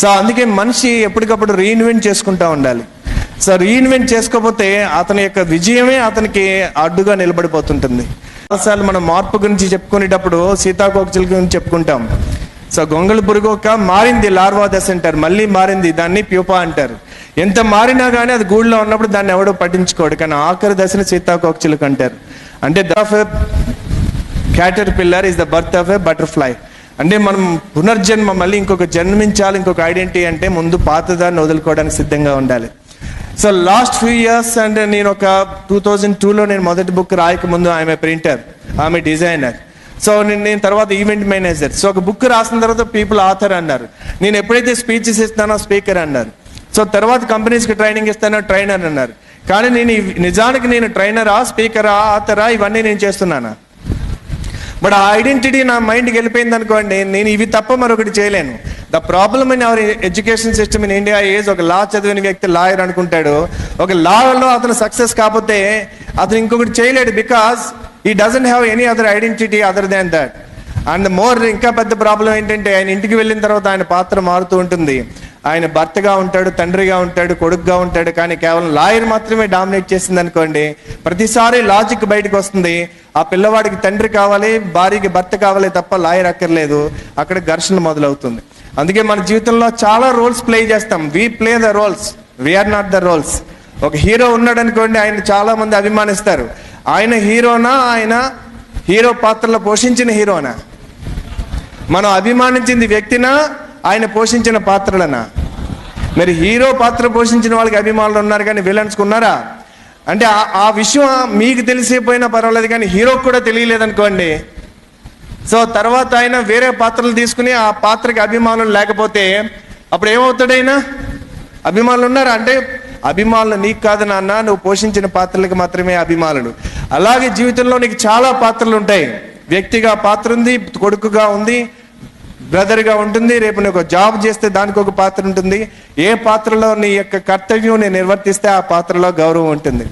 So అందుకే మనిషి ఎప్పటికప్పుడు రీఇన్వెంట్ చేసుకుంటూ ఉండాలి. సో రీఇన్వెంట్ చేసుకోకపోతే అతని యొక్క విజయమే అతనికి అడ్డుగా నిలబడిపోతుంటుంది. చాలాసార్లు మనం మార్పు గురించి చెప్పుకునేటప్పుడు సీతాకోకచిలుక గురించి చెప్పుకుంటాం. సో గొంగళి పురుగు మారింది, లార్వా దశ అంటారు, మళ్ళీ మారింది, దాన్ని ప్యూపా అంటారు. ఎంత మారినా కానీ అది గూడులో ఉన్నప్పుడు దాన్ని ఎవడో పట్టించుకోడు, కానీ ఆఖరి దశని సీతాకోకచిలుక అంటారు. అంటే caterpillar is the birth of a butterfly. అంటే మనం పునర్జన్మ, మళ్ళీ ఇంకొక జన్మించాలి, ఇంకొక ఐడెంటిటీ అంటే ముందు పాతదాన్ని వదులుకోవడానికి సిద్ధంగా ఉండాలి. సో లాస్ట్ ఫ్యూ ఇయర్స్ అంటే నేను ఒక 2002లో నేను మొదటి బుక్ రాయక ముందు ఆమె ప్రింటర్, ఆమె డిజైనర్, సో నేను తర్వాత ఈవెంట్ మేనేజర్. సో ఒక బుక్ రాసిన తర్వాత పీపుల్ ఆథర్ అన్నారు, నేను ఎప్పుడైతే స్పీచెస్ ఇస్తానో స్పీకర్ అన్నారు. సో తర్వాత కంపెనీస్కి ట్రైనింగ్ ఇస్తానో ట్రైనర్ అన్నారు. కానీ నిజానికి నేను ట్రైనరా, స్పీకరా, ఆథరా ఇవన్నీ నేను చేస్తున్నాను. బట్ ఆ ఐడెంటిటీ నా మైండ్కి వెళ్ళిపోయింది అనుకోండి, నేను ఇవి తప్ప మరొకటి చేయలేను. The problem in our education system in India is, ఒక లా చదివిన వ్యక్తి లాయర్ అనుకుంటాడు, ఒక లాలో అతను సక్సెస్ కాకపోతే అతను ఇంకొకటి చేయలేడు, because he doesn't have any other identity other than that. And ఇంకా పెద్ద ప్రాబ్లం ఏంటంటే, ఆయన ఇంటికి వెళ్ళిన తర్వాత ఆయన పాత్ర మారుతూ ఉంటుంది. ఆయన భర్తగా ఉంటాడు, తండ్రిగా ఉంటాడు, కొడుకుగా ఉంటాడు, కానీ కేవలం లాయర్ మాత్రమే డామినేట్ చేసింది అనుకోండి, ప్రతిసారి లాజిక్ బయటకు వస్తుంది. ఆ పిల్లవాడికి తండ్రి కావాలి, భార్యకి భర్త కావాలి తప్ప లాయర్ అక్కర్లేదు. అక్కడ ఘర్షణ మొదలవుతుంది. అందుకే మన జీవితంలో చాలా రోల్స్ ప్లే చేస్తాం. We play the roles, we are not the roles. ఒక హీరో ఉన్నాడు అనుకోండి, ఆయన చాలా మంది అభిమానిస్తారు. ఆయన హీరోనా, ఆయన హీరో పాత్రలో పోషించిన హీరోనా? మనం అభిమానించింది వ్యక్తినా, ఆయన పోషించిన పాత్రలనా? మరి హీరో పాత్ర పోషించిన వాళ్ళకి అభిమానులు ఉన్నారు, కానీ విలన్స్కి ఉన్నారా? అంటే ఆ విషయం మీకు తెలిసిపోయినా పర్వాలేదు, కానీ హీరోకి కూడా తెలియలేదనుకోండి. సో తర్వాత ఆయన వేరే పాత్రలు తీసుకుని ఆ పాత్రకి అభిమానులు లేకపోతే అప్పుడు ఏమవుతాడైనా? అభిమానులు ఉన్నారా? అంటే అభిమానులు నీకు కాదు నాన్న, నువ్వు పోషించిన పాత్రలకు మాత్రమే అభిమానులు. అలాగే జీవితంలో నీకు చాలా పాత్రలు ఉంటాయి. వ్యక్తిగా పాత్ర ఉంది, కొడుకుగా ఉంది, బ్రదర్గా ఉంటుంది, రేపు నువ్వు ఒక జాబ్ చేస్తే దానికి ఒక పాత్ర ఉంటుంది. ఏ పాత్రలో నీ యొక్క కర్తవ్యం నేను నిర్వర్తిస్తే ఆ పాత్రలో గౌరవం ఉంటుంది.